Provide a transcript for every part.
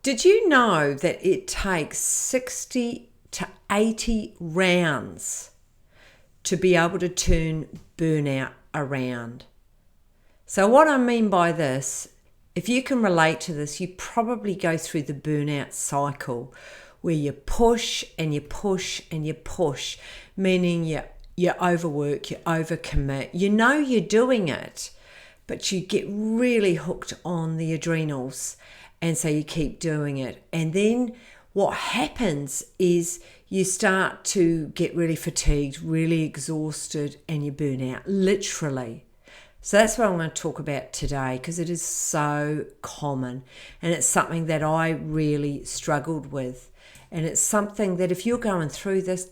Did you know that it takes 60 to 80 rounds to be able to turn burnout around? So what I mean by this, if you can relate to this, you probably go through the burnout cycle where you push and you push and you push, meaning you overwork, you overcommit. You know you're doing it, but you get really hooked on the adrenals, and so you keep doing it. And then what happens is you start to get really fatigued, really exhausted, and you burn out, literally. So that's what I'm going to talk about today, because it is so common, and it's something that I really struggled with. And it's something that if you're going through this,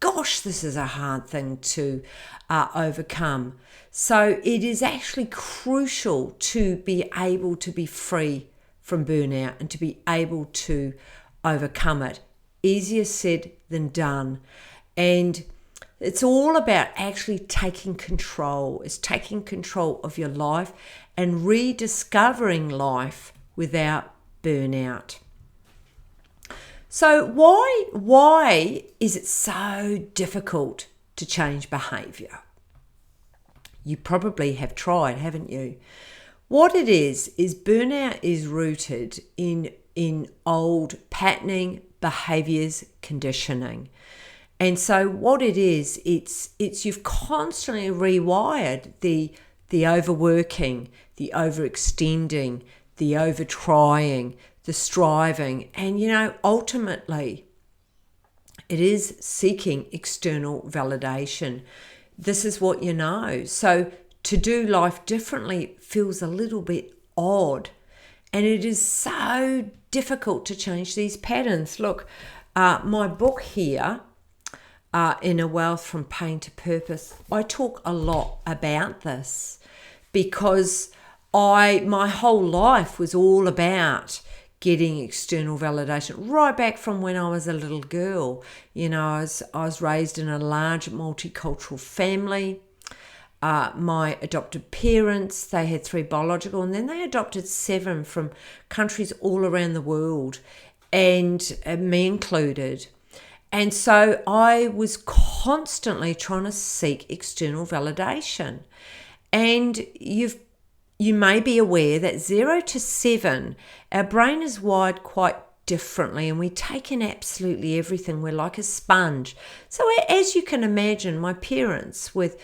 gosh, this is a hard thing to overcome. So it is actually crucial to be able to be free from burnout and to be able to overcome it. Easier said than done. And it's all about actually taking control. It's taking control of your life and rediscovering life without burnout. So why is it so difficult to change behaviour? You probably have tried, haven't you? What it is burnout is rooted in old patterning, behaviours, conditioning. And so what it is, it's you've constantly rewired the overworking, the overextending, the over-trying, the striving, and ultimately it is seeking external validation. This is what you know. So to do life differently feels a little bit odd, and it is so difficult to change these patterns. Look, my book here, Inner Wealth from Pain to Purpose, I talk a lot about this because my whole life was all about getting external validation right back from when I was a little girl. I was raised in a large multicultural family. My adopted parents, they had 3 biological, and then they adopted 7 from countries all around the world, and me included. And so I was constantly trying to seek external validation. And you may be aware that 0 to 7, our brain is wired quite differently, and we take in absolutely everything. We're like a sponge. So as you can imagine, my parents, with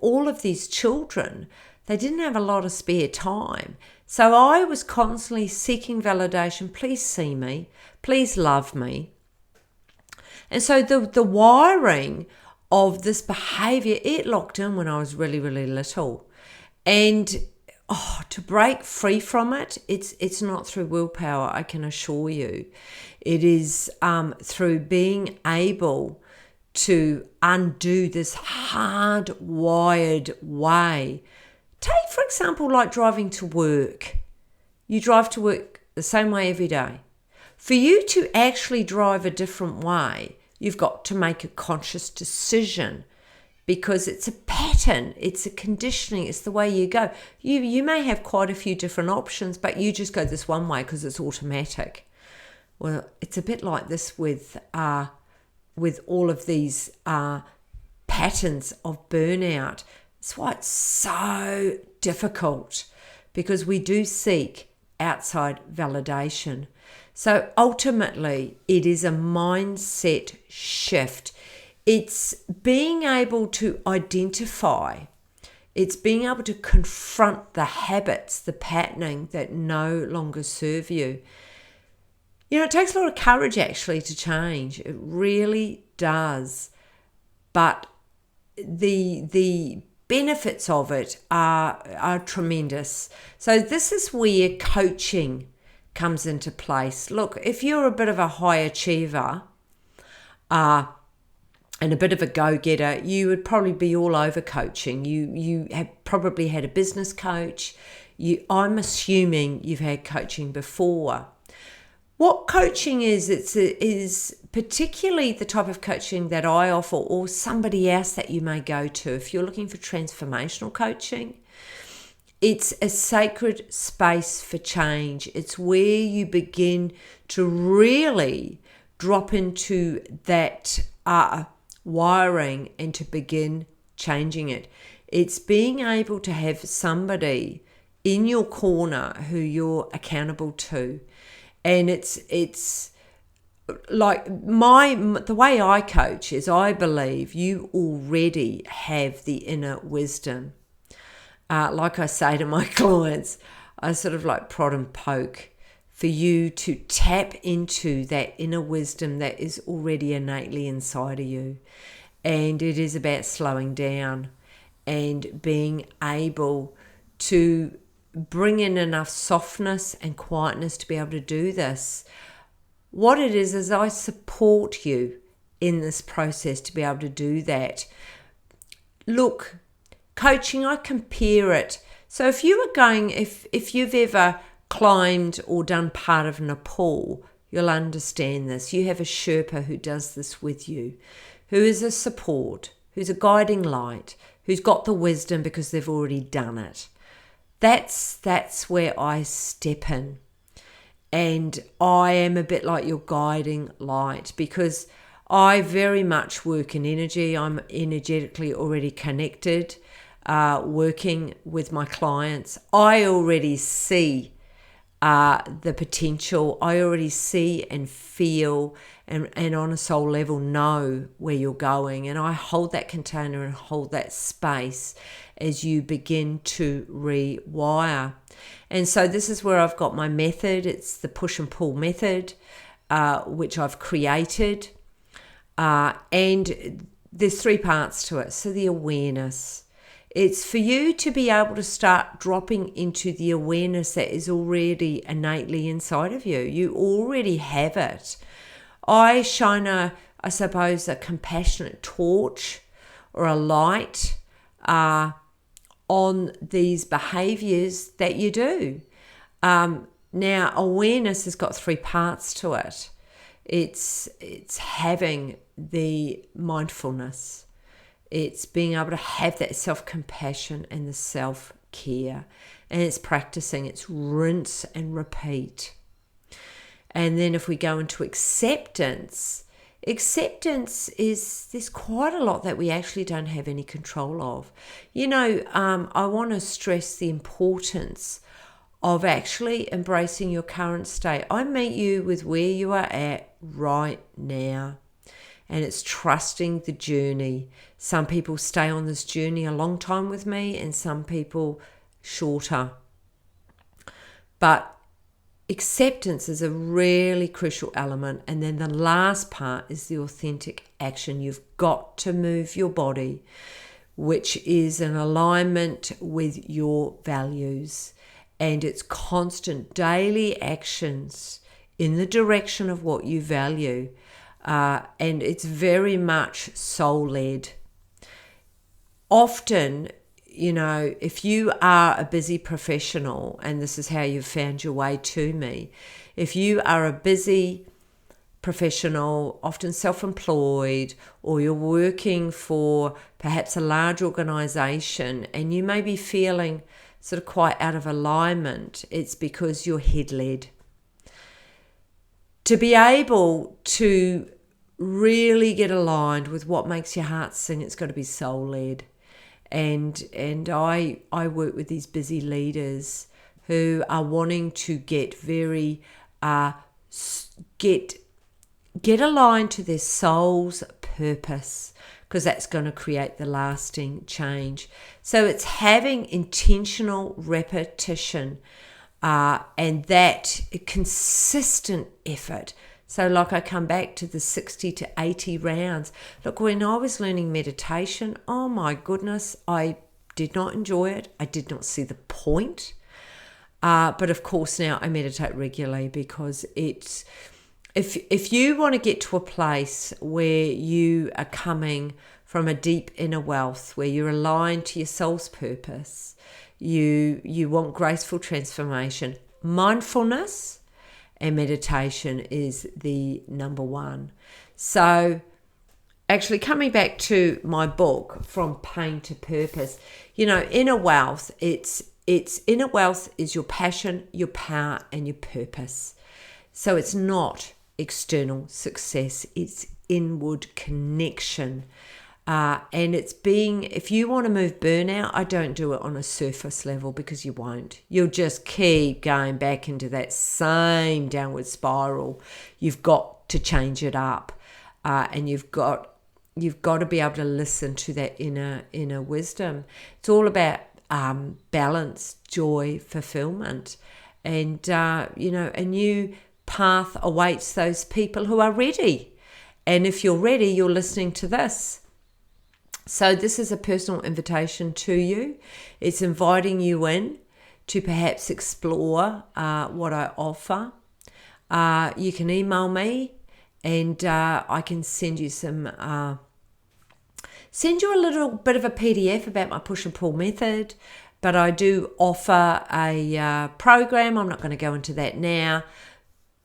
all of these children, they didn't have a lot of spare time. So I was constantly seeking validation. Please see me. Please love me. And so the wiring of this behavior, it locked in when I was really, really little. And to break free from it, it's not through willpower, I can assure you. It is through being able to undo this hardwired way. Take, for example, like driving to work. You drive to work the same way every day. For you to actually drive a different way, you've got to make a conscious decision, because it's a pattern, it's a conditioning, it's the way you go. You may have quite a few different options, but you just go this one way because it's automatic. Well, it's a bit like this with all of these patterns of burnout. It's why it's so difficult, because we do seek outside validation. So ultimately, it is a mindset shift. It's being able to identify, it's being able to confront the habits, the patterning that no longer serve you. It takes a lot of courage actually to change. It really does. But the benefits of it are tremendous. So this is where coaching comes into place. Look, if you're a bit of a high achiever and a bit of a go-getter, you would probably be all over coaching. You have probably had a business coach. I'm assuming you've had coaching before. What coaching is particularly the type of coaching that I offer, or somebody else that you may go to if you're looking for transformational coaching, it's a sacred space for change. It's where you begin to really drop into that wiring and to begin changing it. It's being able to have somebody in your corner who you're accountable to. And it's like the way I coach is I believe you already have the inner wisdom. Like I say to my clients, I sort of like prod and poke for you to tap into that inner wisdom that is already innately inside of you. And it is about slowing down and being able to bring in enough softness and quietness to be able to do this. What it is I support you in this process to be able to do that. Look, coaching, I compare it. So if you were going, if you've ever climbed or done part of Nepal, you'll understand this. You have a Sherpa who does this with you, who is a support, who's a guiding light, who's got the wisdom because they've already done it. That's where I step in. And I am a bit like your guiding light because I very much work in energy. I'm energetically already connected, working with my clients. I already see the potential. I already see and feel and on a soul level know where you're going. And I hold that container and hold that space as you begin to rewire. And so this is where I've got my method. It's the push and pull method, which I've created. And there's 3 parts to it. So the awareness. It's for you to be able to start dropping into the awareness that is already innately inside of you. You already have it. I shine a compassionate torch or a light on these behaviors that you do. Now, awareness has got 3 parts to it. It's having the mindfulness. It's being able to have that self-compassion and the self-care. And it's practicing. It's rinse and repeat. And then if we go into acceptance is there's quite a lot that we actually don't have any control of. I want to stress the importance of actually embracing your current state. I meet you with where you are at right now. And it's trusting the journey. Some people stay on this journey a long time with me and some people shorter. But acceptance is a really crucial element. And then the last part is the authentic action. You've got to move your body, which is in alignment with your values. And it's constant daily actions in the direction of what you value. And it's very much soul-led. Often, if you are a busy professional, and this is how you've found your way to me, if you are a busy professional, often self-employed, or you're working for perhaps a large organization, and you may be feeling sort of quite out of alignment, it's because you're head-led. To be able to really get aligned with what makes your heart sing, it's got to be soul-led. And I work with these busy leaders who are wanting to get very get aligned to their soul's purpose, because that's going to create the lasting change. So it's having intentional repetition and that consistent effort. So like I come back to the 60 to 80 rounds. Look, when I was learning meditation, oh my goodness, I did not enjoy it. I did not see the point. But of course now I meditate regularly because it's, if you want to get to a place where you are coming from a deep inner wealth, where you're aligned to your soul's purpose, you want graceful transformation, mindfulness and meditation is the number one. So actually coming back to my book, From Pain to Purpose, inner wealth, it's inner wealth is your passion, your power, and your purpose. So it's not external success, it's inward connection. And it's if you want to move burnout, I don't do it on a surface level, because you won't. You'll just keep going back into that same downward spiral. You've got to change it up, and you've got to be able to listen to that inner wisdom. It's all about balance, joy, fulfillment, and a new path awaits those people who are ready. And if you're ready, you're listening to this. So this is a personal invitation to you. It's inviting you in to perhaps explore what I offer. You can email me, and I can send you a little bit of a PDF about my push and pull method. But I do offer a program. I'm not going to go into that now.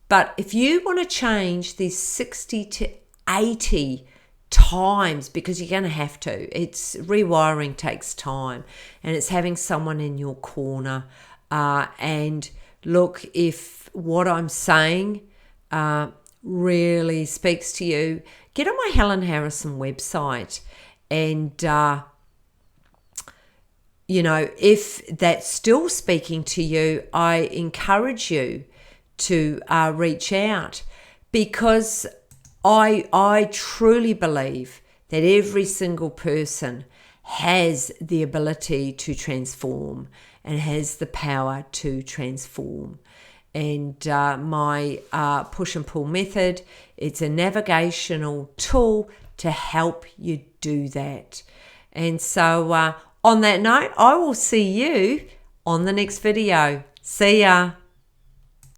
But if you want to change these 60 to 80 times, because you're going to have to, it's rewiring takes time, and it's having someone in your corner. And look, if what I'm saying really speaks to you, get on my Helen Harrison website, and if that's still speaking to you, I encourage you to reach out, because I truly believe that every single person has the ability to transform and has the power to transform. And my push and pull method, it's a navigational tool to help you do that. And so on that note, I will see you on the next video. See ya.